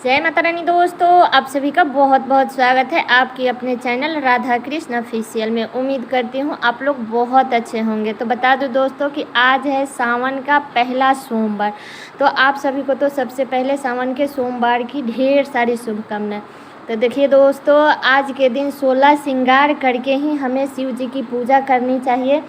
जय माता रानी दोस्तों, आप सभी का बहुत बहुत स्वागत है आपके अपने चैनल राधा कृष्ण ऑफिशियल में। उम्मीद करती हूँ आप लोग बहुत अच्छे होंगे। तो बता दूँ दोस्तों कि आज है सावन का पहला सोमवार। तो आप सभी को तो सबसे पहले सावन के सोमवार की ढेर सारी शुभकामनाएं। तो देखिए दोस्तों, आज के दिन 16 श्रृंगार करके ही हमें शिव जी की पूजा करनी चाहिए,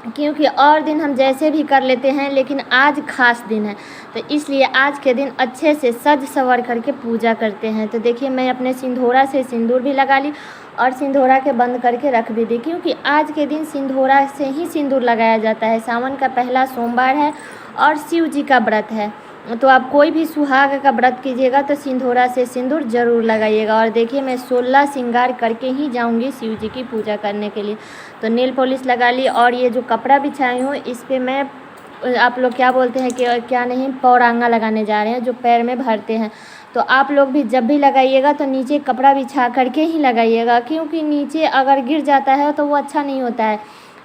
क्योंकि और दिन हम जैसे भी कर लेते हैं, लेकिन आज खास दिन है। तो इसलिए आज के दिन अच्छे से सज सवर करके पूजा करते हैं। तो देखिए, मैं अपने सिंधोरा से सिंदूर भी लगा ली और सिंधोरा के बंद करके रख भी दी, क्योंकि आज के दिन सिंधोरा से ही सिंदूर लगाया जाता है। सावन का पहला सोमवार है और शिव जी का व्रत है। तो आप कोई भी सुहाग का व्रत कीजिएगा तो सिंधोरा से सिंदूर ज़रूर लगाइएगा। और देखिए, मैं 16 श्रृंगार करके ही जाऊंगी शिव जी की पूजा करने के लिए। तो नेल पॉलिश लगा ली और ये जो कपड़ा बिछाई हूँ इस पर मैं, आप लोग क्या बोलते हैं कि क्या नहीं, पौरांगा लगाने जा रहे हैं जो पैर में भरते हैं। तो आप लोग भी जब भी लगाइएगा तो नीचे कपड़ा बिछा करके ही लगाइएगा, क्योंकि नीचे अगर गिर जाता है तो वो अच्छा नहीं होता है।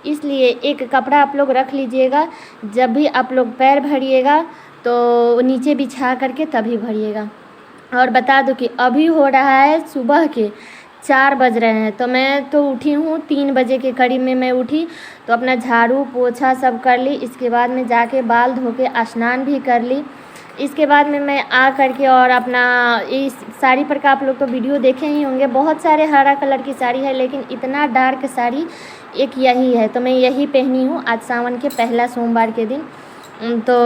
इसलिए एक कपड़ा आप लोग रख लीजिएगा, जब भी आप लोग पैर भरिएगा तो नीचे बिछा करके तभी भरिएगा। और बता दूं कि अभी हो रहा है सुबह के 4 बज रहे हैं। तो मैं तो उठी हूँ 3 बजे के करीब में मैं उठी, तो अपना झाड़ू पोछा सब कर ली। इसके बाद में जाके बाल धो के स्नान भी कर ली। इसके बाद में मैं आ करके और अपना इस साड़ी पर का आप लोग तो वीडियो देखे ही होंगे, बहुत सारे हरा कलर की साड़ी है, लेकिन इतना डार्क साड़ी एक यही है। तो मैं यही पहनी हूँ आज सावन के पहला सोमवार के दिन। तो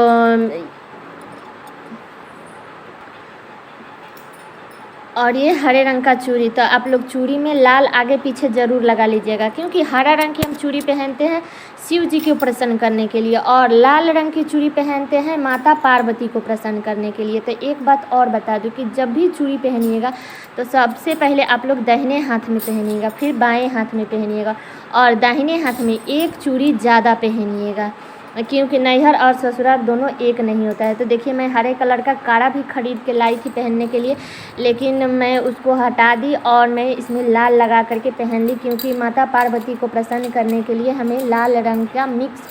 और ये हरे रंग का चूड़ी, तो आप लोग चूड़ी में लाल आगे पीछे ज़रूर लगा लीजिएगा, क्योंकि हरा रंग की हम चूड़ी पहनते हैं शिव जी को प्रसन्न करने के लिए, और लाल रंग की चूड़ी पहनते हैं माता पार्वती को प्रसन्न करने के लिए। तो एक बात और बता दूं कि जब भी चूड़ी पहनिएगा तो सबसे पहले आप लोग दाहिने हाथ में पहनिएगा, फिर बाएँ हाथ में पहनिएगा, और दाहिने हाथ में एक चूड़ी ज़्यादा पहनिएगा, क्योंकि नैहर और ससुराल दोनों एक नहीं होता है। तो देखिए, मैं हरे कलर का काड़ा भी खरीद के लाई थी पहनने के लिए, लेकिन मैं उसको हटा दी और मैं इसमें लाल लगा करके पहन ली, क्योंकि माता पार्वती को प्रसन्न करने के लिए हमें लाल रंग का मिक्स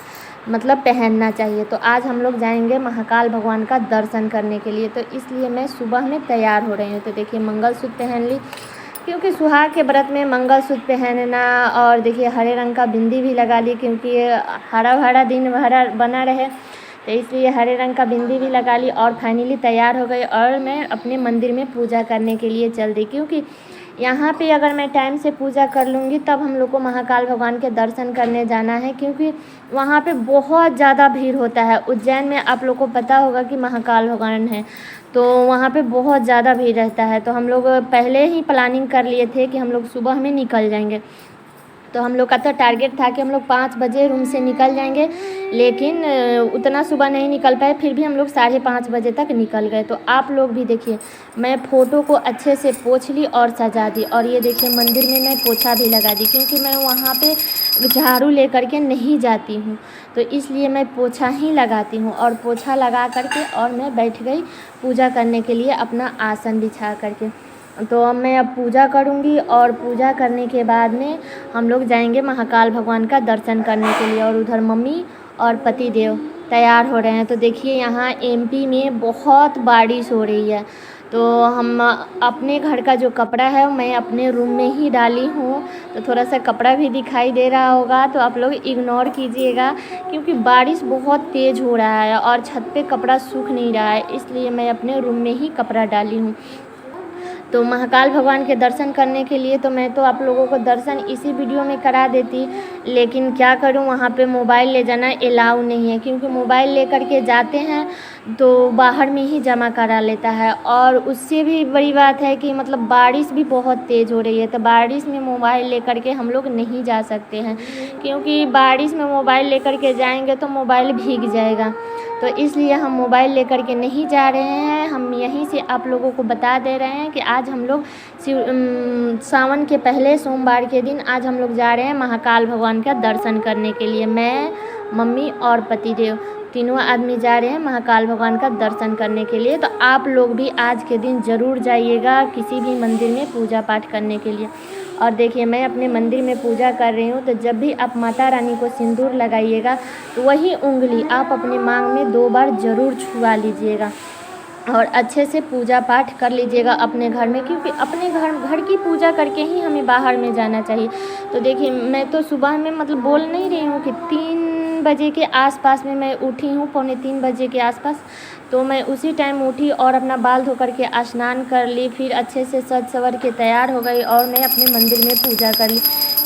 मतलब पहनना चाहिए। तो आज हम लोग जाएंगे महाकाल भगवान का दर्शन करने के लिए, तो इसलिए मैं सुबह में तैयार हो रही हूँ। तो देखिए, मंगलसूत्र पहन ली, क्योंकि सुहाग के व्रत में मंगलसूत्र पहनना, और देखिए हरे रंग का बिंदी भी लगा ली, क्योंकि हरा भरा दिन भरा बना रहे, तो इसलिए हरे रंग का बिंदी भी लगा ली। और फाइनली तैयार हो गई और मैं अपने मंदिर में पूजा करने के लिए चल दी, क्योंकि यहाँ पे अगर मैं टाइम से पूजा कर लूँगी तब हम लोग को महाकाल भगवान के दर्शन करने जाना है, क्योंकि वहाँ पे बहुत ज़्यादा भीड़ होता है। उज्जैन में आप लोग को पता होगा कि महाकाल भगवान है, तो वहाँ पे बहुत ज़्यादा भीड़ रहता है। तो हम लोग पहले ही प्लानिंग कर लिए थे कि हम लोग सुबह में निकल जाएंगे। तो हम लोग का तो टारगेट था कि हम लोग 5 बजे रूम से निकल जाएंगे, लेकिन उतना सुबह नहीं निकल पाए, फिर भी हम लोग 5:30 बजे तक निकल गए। तो आप लोग भी देखिए, मैं फ़ोटो को अच्छे से पोंछ ली और सजा दी। और ये देखिए, मंदिर में मैं पोछा भी लगा दी, क्योंकि मैं वहाँ पे झाड़ू लेकर के नहीं जाती हूँ, तो इसलिए मैं पोछा ही लगाती हूँ। और पोछा लगा करके और मैं बैठ गई पूजा करने के लिए अपना आसन बिछा करके। तो अब मैं अब पूजा करूँगी, और पूजा करने के बाद में हम लोग जाएंगे महाकाल भगवान का दर्शन करने के लिए। और उधर मम्मी और पति देव तैयार हो रहे हैं। तो देखिए, यहाँ एमपी में बहुत बारिश हो रही है, तो हम अपने घर का जो कपड़ा है मैं अपने रूम में ही डाली हूँ। तो थोड़ा सा कपड़ा भी दिखाई दे रहा होगा, तो आप लोग इग्नोर कीजिएगा, क्योंकि बारिश बहुत तेज़ हो रहा है और छत पे कपड़ा सूख नहीं रहा है, इसलिए मैं अपने रूम में ही कपड़ा डाली हूँ। तो महाकाल भगवान के दर्शन करने के लिए तो मैं तो आप लोगों को दर्शन इसी वीडियो में करा देती, लेकिन क्या करूं, वहाँ पे मोबाइल ले जाना अलाउ नहीं है, क्योंकि मोबाइल लेकर के जाते हैं तो बाहर में ही जमा करा लेता है। और उससे भी बड़ी बात है कि मतलब बारिश भी बहुत तेज़ हो रही है, तो बारिश में मोबाइल लेकर के हम लोग नहीं जा सकते हैं, क्योंकि बारिश में मोबाइल लेकर के जाएंगे तो मोबाइल भीग जाएगा। तो इसलिए हम मोबाइल लेकर के नहीं जा रहे हैं। हम यहीं से आप लोगों को बता दे रहे हैं कि आज हम लोग सावन के पहले सोमवार के दिन आज हम लोग जा रहे हैं महाकाल भगवान का दर्शन करने के लिए। मैं, मम्मी और पतिदेव तीनों आदमी जा रहे हैं महाकाल भगवान का दर्शन करने के लिए। तो आप लोग भी आज के दिन ज़रूर जाइएगा किसी भी मंदिर में पूजा पाठ करने के लिए। और देखिए, मैं अपने मंदिर में पूजा कर रही हूँ, तो जब भी आप माता रानी को सिंदूर लगाइएगा तो वही उंगली आप अपने मांग में 2 बार ज़रूर छुआ लीजिएगा। और अच्छे से पूजा पाठ कर लीजिएगा अपने घर में, क्योंकि अपने घर की पूजा करके ही हमें बाहर में जाना चाहिए। तो देखिए मैं तो सुबह में मतलब बोल नहीं रही हूँ कि 3 बजे के आसपास में मैं उठी हूँ, 2:45 बजे के आसपास। तो मैं उसी टाइम उठी और अपना बाल धो करके स्नान कर ली, फिर अच्छे से सज सवर के तैयार हो गई और मैं अपने मंदिर में पूजा कर ली।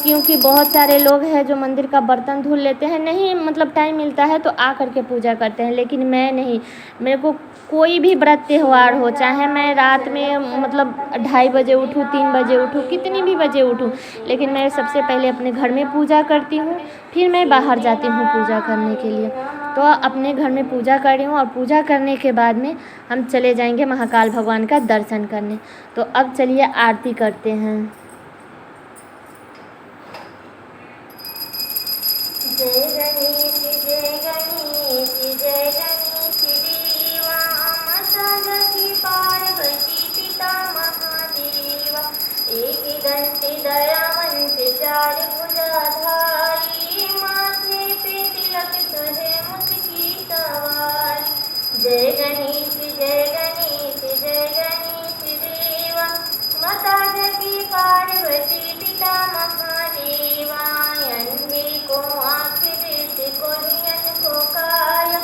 क्योंकि बहुत सारे लोग हैं जो मंदिर का बर्तन धुल लेते हैं, नहीं मतलब टाइम मिलता है तो आ करके पूजा करते हैं, लेकिन मैं नहीं। मेरे को कोई भी व्रत त्यौहार हो, चाहे मैं रात में मतलब 2:30 बजे उठूँ, 3 बजे उठूँ, कितनी भी बजे उठूँ, लेकिन मैं सबसे पहले अपने घर में पूजा करती हूँ, फिर मैं बाहर जाती हूँ पूजा करने के लिए। तो अपने घर में पूजा कर रही हूँ और पूजा करने के बाद में हम चले जाएंगे महाकाल भगवान का दर्शन करने। तो अब चलिए आरती करते हैं। जय गणेश जय गणेश जय गणेश देवा, माता जगती पार्वती पिता महादेवा, एक दंत दयावंत 4 भुजाधारी, माथे पे तिलक तुझे मुझकी सवारी। जय गणेश जय गणेश जय गणेश देवा, माता जगती पार्वती पिता महादेवा, अंधे को आँख देते कोढ़ियन को काया,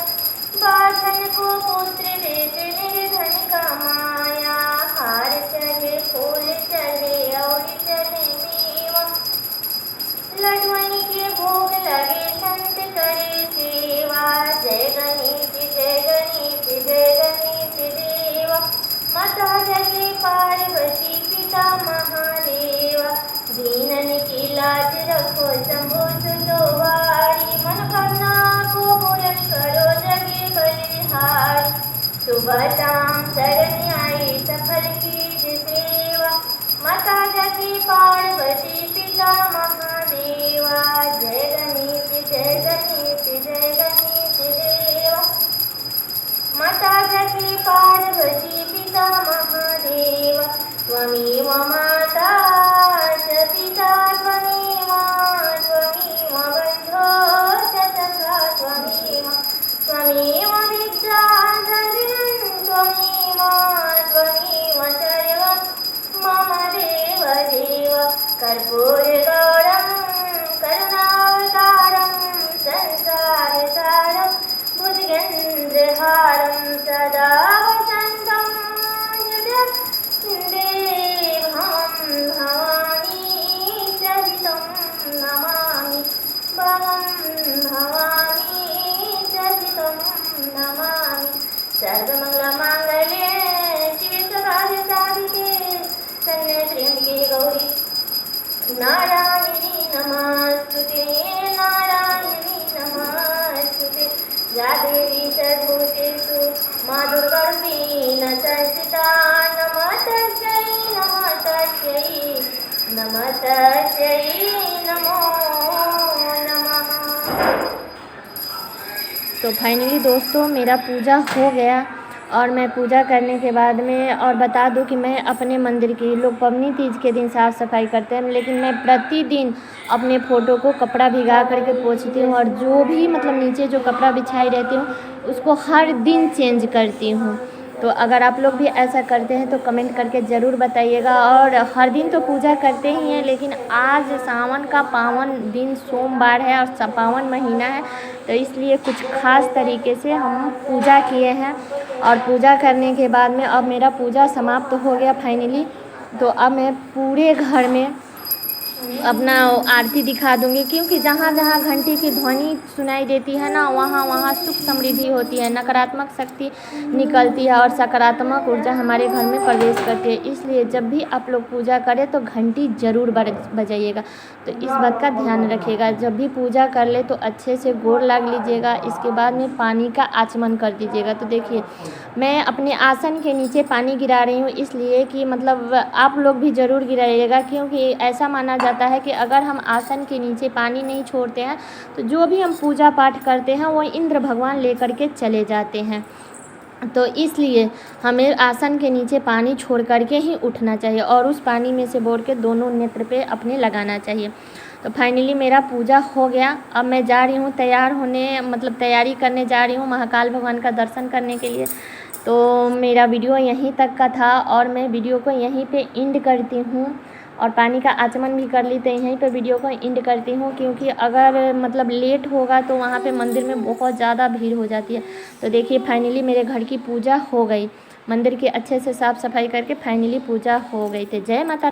बाझन को पुत्र देते निर्धन का माया, हार चढ़े फूल चढ़े और चढ़े मेवा, लड्डुअन के भोग लगे संत करे सेवा। जय गणेश जय गणेश जय गणेश देवा, माता जगती पार्वती पिता महादेवा, दीनन की लाज रखो शंभु सुतोवारी, मनोकामना को पूर्ण करो जगे बलिहारी, सुबह शाम शरण आई सफल कीज सेवा, माता जगती पार्वती पिता महादेवा। जय गणेश जय गणेश जय गणेश देवा, माता जगती पार्वती पिता महादेवा, त्वमेव माता च पिता त्वमेव बन्धो च सखा त्वमेव विद्याधरिणं त्वमेव सर्वं मम देव देव। कर्पूरगौरं करुणावतारं संसारसारं भुजगेन्द्रहारं सदा वसन्तं हृदयदेवं भवानी सहितं नमामि, भवानी सहितं नमामि। सर्वमङ्गलमाङ्गल्ये शिवे सर्वार्थसाधिके शरण्ये त्र्यम्बके गौरी नारायणी नमस्तुते, नारायणी नमस्तुते। या देवी सर्वभूतेषु मा दुर्गारूपेण संस्थिता, नमस्तस्यै नमस्तस्यै नमस्तस्यै नमो नमः। तो फाइनली दोस्तों मेरा पूजा हो गया और मैं पूजा करने के बाद में और बता दूं कि मैं अपने मंदिर की, लोग पबनी तीज के दिन साफ़ सफाई करते हैं, लेकिन मैं प्रतिदिन अपने फ़ोटो को कपड़ा भिगा करके पोंछती हूँ और जो भी मतलब नीचे जो कपड़ा बिछाई रहती हूँ उसको हर दिन चेंज करती हूँ। तो अगर आप लोग भी ऐसा करते हैं तो कमेंट करके ज़रूर बताइएगा। और हर दिन तो पूजा करते ही हैं, लेकिन आज सावन का पावन दिन सोमवार है और पावन महीना है, तो इसलिए कुछ ख़ास तरीके से हम पूजा किए हैं। और पूजा करने के बाद में अब मेरा पूजा समाप्त हो गया फाइनली। तो अब मैं पूरे घर में अपना आरती दिखा दूंगी, क्योंकि जहाँ जहाँ घंटी की ध्वनि सुनाई देती है ना, वहाँ वहाँ सुख समृद्धि होती है, नकारात्मक शक्ति निकलती है और सकारात्मक ऊर्जा हमारे घर में प्रवेश करती है। इसलिए जब भी आप लोग पूजा करें तो घंटी ज़रूर बजाइएगा। तो इस बात का ध्यान रखिएगा, जब भी पूजा कर ले तो अच्छे से गोर लग लीजिएगा, इसके बाद में पानी का आचमन कर दीजिएगा। तो देखिए मैं अपने आसन के नीचे पानी गिरा रही हूँ, इसलिए कि मतलब आप लोग भी ज़रूर गिराइएगा, क्योंकि ऐसा माना जाता है कि अगर हम आसन के नीचे पानी नहीं छोड़ते हैं तो जो भी हम पूजा पाठ करते हैं वो इंद्र भगवान लेकर के चले जाते हैं। तो इसलिए हमें आसन के नीचे पानी छोड़ करके ही उठना चाहिए और उस पानी में से बोर के दोनों नेत्र पे अपने लगाना चाहिए। तो फाइनली मेरा पूजा हो गया। अब मैं जा रही हूँ तैयार होने, मतलब तैयारी करने जा रही हूँ महाकाल भगवान का दर्शन करने के लिए। तो मेरा वीडियो यहीं तक का था और मैं वीडियो को यहीं पे एंड करती हूँ और पानी का आचमन भी कर ली, तो यहीं पे वीडियो को एंड करती हूँ, क्योंकि अगर मतलब लेट होगा तो वहाँ पे मंदिर में बहुत ज़्यादा भीड़ हो जाती है। तो देखिए फाइनली मेरे घर की पूजा हो गई, मंदिर की अच्छे से साफ़ सफाई करके फाइनली पूजा हो गई। तो जय माता